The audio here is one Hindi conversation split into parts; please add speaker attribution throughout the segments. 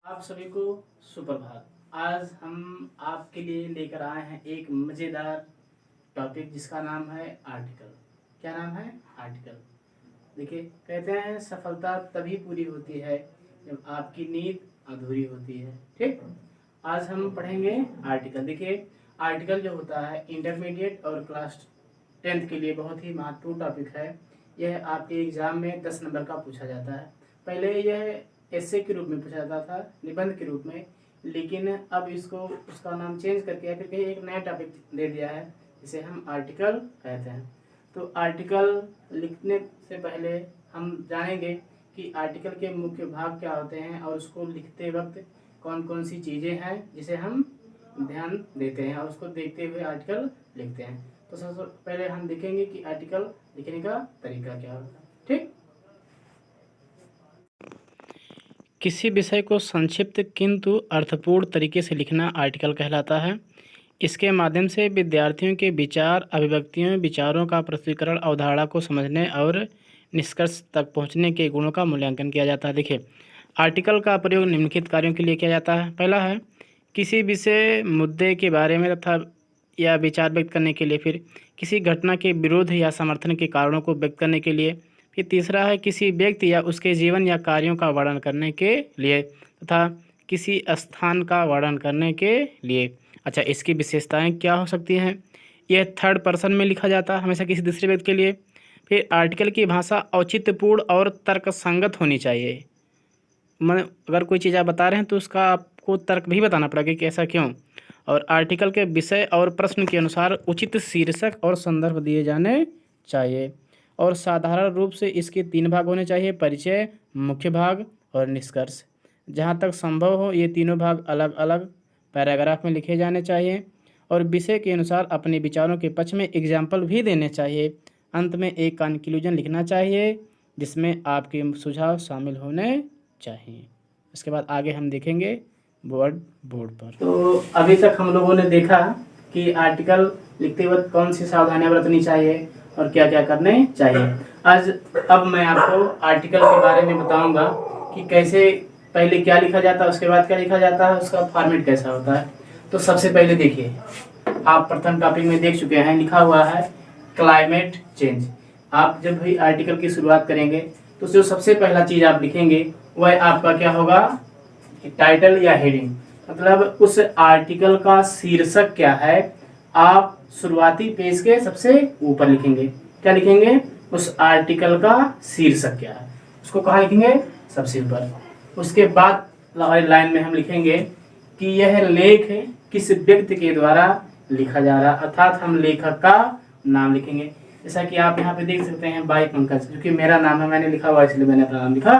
Speaker 1: आप सभी को सुप्रभात। आज हम आपके लिए लेकर आए हैं एक मज़ेदार टॉपिक जिसका नाम है आर्टिकल। क्या नाम है? आर्टिकल। देखिए, कहते हैं सफलता तभी पूरी होती है जब आपकी नींद अधूरी होती है। ठीक, आज हम पढ़ेंगे आर्टिकल। देखिए, आर्टिकल जो होता है इंटरमीडिएट और क्लास 10th के लिए बहुत ही महत्वपूर्ण टॉपिक है। यह आपके एग्ज़ाम में 10 नंबर का पूछा जाता है। पहले यह ऐसे के रूप में पूछा जाता था, निबंध के रूप में, लेकिन अब इसको उसका नाम चेंज करके फिर कहीं एक नया टॉपिक दे दिया है जिसे हम आर्टिकल कहते हैं। तो आर्टिकल लिखने से पहले हम जानेंगे कि आर्टिकल के मुख्य भाग क्या होते हैं और उसको लिखते वक्त कौन कौन सी चीज़ें हैं जिसे हम ध्यान देते हैं और उसको देखते हुए आर्टिकल लिखते हैं। तो सबसे पहले हम देखेंगे कि आर्टिकल लिखने का तरीका क्या होता है। ठीक, किसी विषय को संक्षिप्त किंतु अर्थपूर्ण तरीके से लिखना आर्टिकल कहलाता है। इसके माध्यम से विद्यार्थियों के विचार, अभिव्यक्तियों, विचारों का प्रस्तुतिकरण, अवधारणा को समझने और निष्कर्ष तक पहुंचने के गुणों का मूल्यांकन किया जाता है। देखिए, आर्टिकल का प्रयोग निम्नलिखित कार्यों के लिए किया जाता है। पहला है किसी विषय मुद्दे के बारे में तथा या विचार व्यक्त करने के लिए। फिर किसी घटना के विरोध या समर्थन के कारणों को व्यक्त करने के लिए। फिर तीसरा है किसी व्यक्ति या उसके जीवन या कार्यों का वर्णन करने के लिए तथा किसी स्थान का वर्णन करने के लिए। अच्छा, इसकी विशेषताएं क्या हो सकती हैं? यह थर्ड पर्सन में लिखा जाता है हमेशा किसी दूसरे व्यक्ति के लिए। फिर आर्टिकल की भाषा औचित्यपूर्ण और तर्कसंगत होनी चाहिए। अगर कोई चीज़ आप बता रहे हैं तो उसका आपको तर्क भी बताना पड़ेगा कि ऐसा क्यों। और आर्टिकल के विषय और प्रश्न के अनुसार उचित शीर्षक और संदर्भ दिए जाने चाहिए। और साधारण रूप से इसके 3 भाग होने चाहिए: परिचय, मुख्य भाग और निष्कर्ष। जहाँ तक संभव हो ये तीनों भाग अलग अलग पैराग्राफ में लिखे जाने चाहिए और विषय के अनुसार अपने विचारों के पक्ष में एग्जाम्पल भी देने चाहिए। अंत में एक कंक्लूजन लिखना चाहिए जिसमें आपके सुझाव शामिल होने चाहिए। इसके बाद आगे हम देखेंगे बोर्ड पर। तो अभी तक हम लोगों ने देखा कि आर्टिकल लिखते वक्त कौन सी सावधानियां बरतनी चाहिए और क्या क्या करने चाहिए। अब मैं आपको आर्टिकल के बारे में बताऊंगा कि कैसे पहले क्या लिखा जाता है, उसके बाद क्या लिखा जाता है, उसका फॉर्मेट कैसा होता है। तो सबसे पहले देखिए, आप प्रथम टॉपिक में देख चुके हैं, लिखा हुआ है क्लाइमेट चेंज। आप जब भी आर्टिकल की शुरुआत करेंगे तो जो सबसे पहला चीज़ आप लिखेंगे वह आपका क्या होगा, टाइटल या हेडिंग। मतलब उस आर्टिकल का शीर्षक क्या है, आप शुरुआती पेज के सबसे ऊपर लिखेंगे। क्या लिखेंगे? उस आर्टिकल का शीर्षक क्या है, उसको कहाँ लिखेंगे? सबसे ऊपर। उसके बाद लाइन में हम लिखेंगे कि यह लेख किस व्यक्ति के द्वारा लिखा जा रहा, अर्थात हम लेखक का नाम लिखेंगे। जैसा कि आप यहाँ पे देख सकते हैं बाई पंकज, क्योंकि मेरा नाम है, मैंने लिखा हुआ इसलिए मैंने अपना नाम लिखा।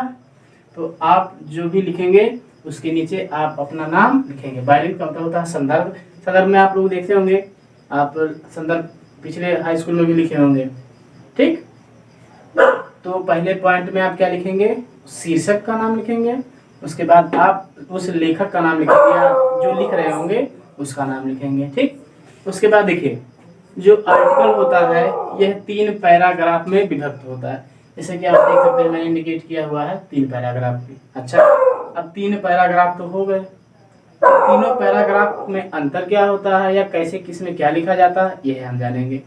Speaker 1: तो आप जो भी लिखेंगे उसके नीचे आप अपना नाम लिखेंगे। बाइलिंग का मतलब होता है संदर्भ। संदर्भ में आप लोग देखते होंगे, आप संदर्भ पिछले हाई स्कूल में भी लिखे होंगे। ठीक, तो पहले पॉइंट में आप क्या लिखेंगे? शीर्षक का नाम लिखेंगे। उसके बाद आप उस लेखक का नाम लिखेंगे या जो लिख रहे होंगे उसका नाम लिखेंगे। ठीक, उसके बाद देखिए, जो आर्टिकल होता है यह 3 पैराग्राफ में विभक्त होता है। जैसे कि आप देख सकते हैं, मैंने इंडिकेट किया हुआ है 3 पैराग्राफ भी। अच्छा, अब 3 पैराग्राफ तो हो गए। तीनों पैराग्राफ में अंतर क्या होता है या कैसे किस में क्या लिखा जाता है यह हम जानेंगे।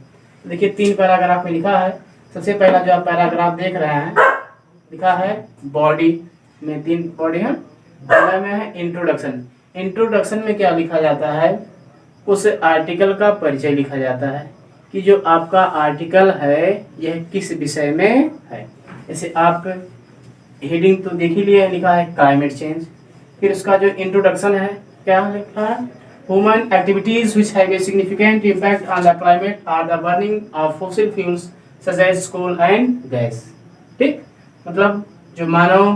Speaker 1: देखिए, 3 पैराग्राफ में लिखा है। सबसे पहला जो आप पैराग्राफ देख रहे हैं लिखा है बॉडी में, 3 बॉडी है। पहला में है इंट्रोडक्शन। इंट्रोडक्शन में क्या लिखा जाता है, उस आर्टिकल का परिचय लिखा जाता है कि जो आपका आर्टिकल है यह किस विषय में है। जैसे आप हेडिंग तो देख ही लिए, लिखा है क्लाइमेट चेंज। फिर उसका जो इंट्रोडक्शन है क्या लिखा है, human activities which have a significant impact on the climate are the burning of fossil fuels such as coal and gas. ठीक, मतलब जो मानव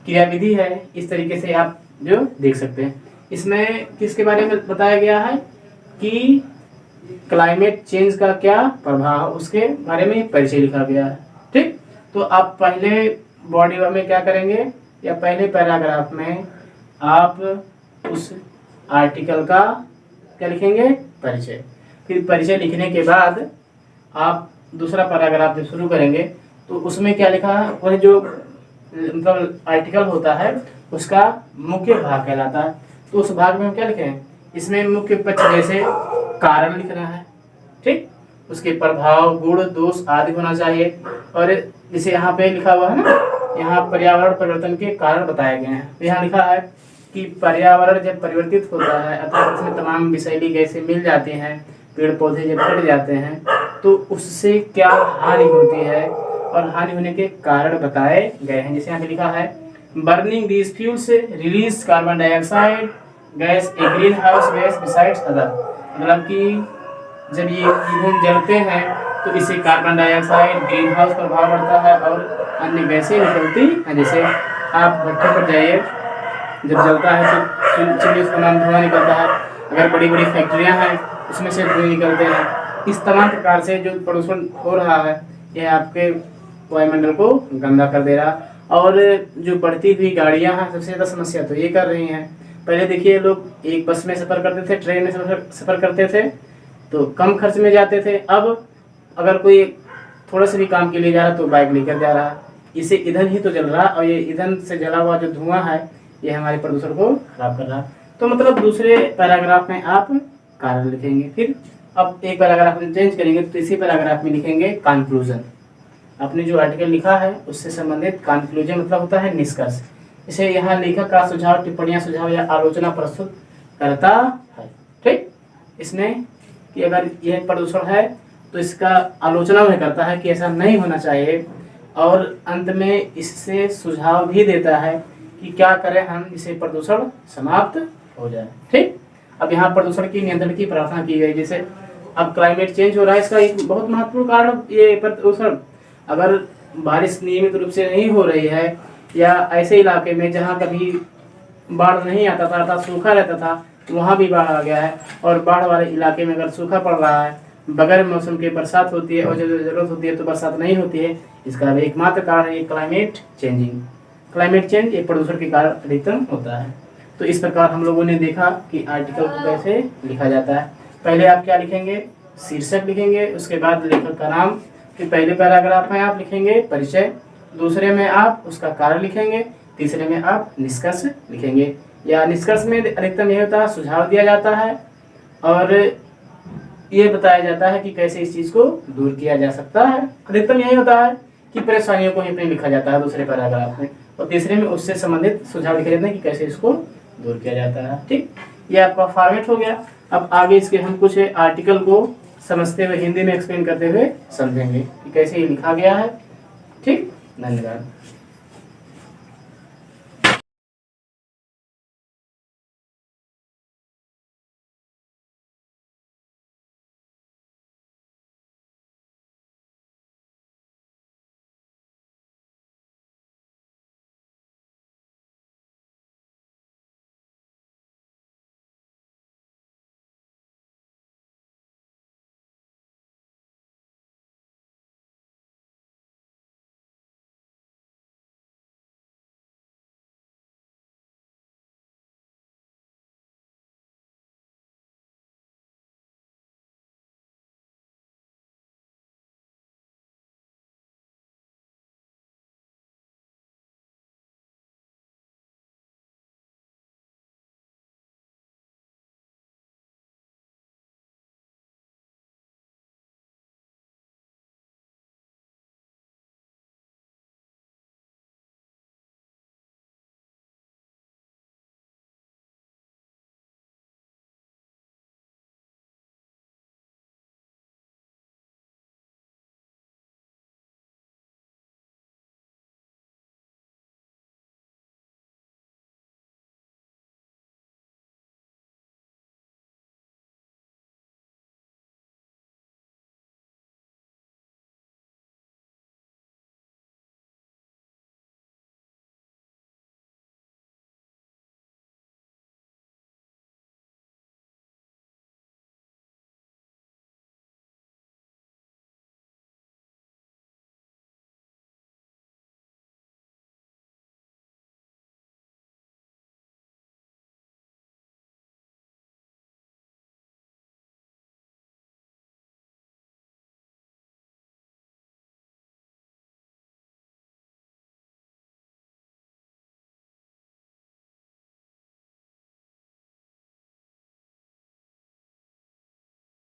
Speaker 1: क्रियाविधि है, इस तरीके से आप जो देख सकते हैं। इसमें किसके बारे में बताया गया है कि क्लाइमेट चेंज का क्या प्रभाव, उसके बारे में परिचय लिखा गया है। ठीक, तो आप पहले बॉडी में क्या करेंगे या पहले पैराग्राफ में आप उस आर्टिकल का क्या लिखेंगे, परिचय। फिर परिचय लिखने के बाद आप दूसरा पैराग्राफ जब शुरू करेंगे तो उसमें क्या लिखा है, वह जो मतलब आर्टिकल होता है उसका मुख्य भाग कहलाता है। तो उस भाग में हम क्या लिखें, इसमें मुख्य पक्ष जैसे कारण लिखना है, ठीक, उसके प्रभाव, गुण, दोष आदि होना चाहिए। और जैसे यहाँ पे लिखा हुआ है ना, यहाँ पर्यावरण परिवर्तन के कारण बताए गए हैं। तो यहाँ लिखा है कि पर्यावरण जब परिवर्तित होता है अर्थात उसमें तमाम विषैली गैसें मिल जाती हैं, पेड़ पौधे जब कट जाते हैं तो उससे क्या हानि होती है और हानि होने के कारण बताए गए हैं। जैसे यहाँ पे लिखा है burning these fuels release carbon dioxide gas A green house gas besides other, मतलब कि जब ये ईंधन जलते हैं तो इससे कार्बन डाइऑक्साइड, ग्रीन हाउस प्रभाव बढ़ता है और अन्य गैसें निकलती हैं। जैसे आप भट्ठे पर जाइए, जब जलता है तो चिमनी का नाम धुआं निकलता है। अगर बड़ी बड़ी फैक्ट्रियां हैं उसमें से धुएं निकलते हैं। इस तमाम प्रकार से जो प्रदूषण हो रहा है यह आपके वायुमंडल को गंदा कर दे रहा। और जो बढ़ती हुई गाड़ियां हैं सबसे ज़्यादा समस्या तो ये कर रही हैं। पहले देखिए लोग एक बस में सफ़र करते थे, ट्रेन में सफ़र करते थे तो कम खर्च में जाते थे। अब अगर कोई थोड़ा सा भी काम के लिए जा रहा तो बाइक लेकर जा रहा, इसे ईंधन ही तो जल रहा और ये ईंधन से जला हुआ जो धुआं है ये हमारे प्रदूषण को खराब कर रहा। तो मतलब दूसरे पैराग्राफ में आप कारण लिखेंगे, फिर अब एक पैराग्राफ में चेंज करेंगे तो इसी पैराग्राफ में लिखेंगे कंक्लूजन। आपने जो आर्टिकल लिखा है उससे संबंधित कंक्लूजन मतलब होता है निष्कर्ष। इसे यहाँ लेखक का सुझाव, टिप्पणियां, सुझाव या आलोचना प्रस्तुत करता है, ठीक। इसमें कि अगर यह प्रदूषण है तो इसका आलोचना में करता है कि ऐसा नहीं होना चाहिए और अंत में इससे सुझाव भी देता है कि क्या करें हम जिससे प्रदूषण समाप्त हो जाए, ठीक। अब यहाँ प्रदूषण की नियंत्रण की प्रार्थना की गई। जैसे अब क्लाइमेट चेंज हो रहा है, इसका एक बहुत महत्वपूर्ण कारण ये प्रदूषण। अगर बारिश नियमित रूप से नहीं हो रही है या ऐसे इलाके में जहाँ कभी बाढ़ नहीं आता था अर्थात सूखा रहता था वहाँ भी बाढ़ आ गया है, और बाढ़ वाले इलाके में अगर सूखा पड़ रहा है, बगैर मौसम के बरसात होती है और जब जरूरत होती है तो बरसात नहीं होती है, इसका एकमात्र कारण है क्लाइमेट चेंजिंग। क्लाइमेट चेंज ये प्रदूषण के कारण अधिकतम होता है। तो इस प्रकार हम लोगों ने देखा कि आर्टिकल को कैसे लिखा जाता है। पहले आप क्या लिखेंगे, शीर्षक लिखेंगे, उसके बाद लेखक का नाम, फिर पहले पैराग्राफ में आप लिखेंगे परिचय, दूसरे में आप उसका कारण लिखेंगे, तीसरे में आप निष्कर्ष लिखेंगे। या निष्कर्ष में अधिकतम यह होता है सुझाव दिया जाता है और ये बताया जाता है कि कैसे इस चीज़ को दूर किया जा सकता है। अधिकतम यही होता है कि परेशानियों को ही अपने लिखा जाता है दूसरे पैराग्राफ में, और तीसरे में उससे संबंधित सुझाव लिखे जाते हैं कि कैसे इसको दूर किया जाता है, ठीक। ये आपका फॉर्मेट हो गया। अब आगे इसके हम कुछ आर्टिकल को समझते हुए हिंदी में एक्सप्लेन करते हुए समझेंगे कि कैसे ये लिखा गया है, ठीक। धन्यवाद।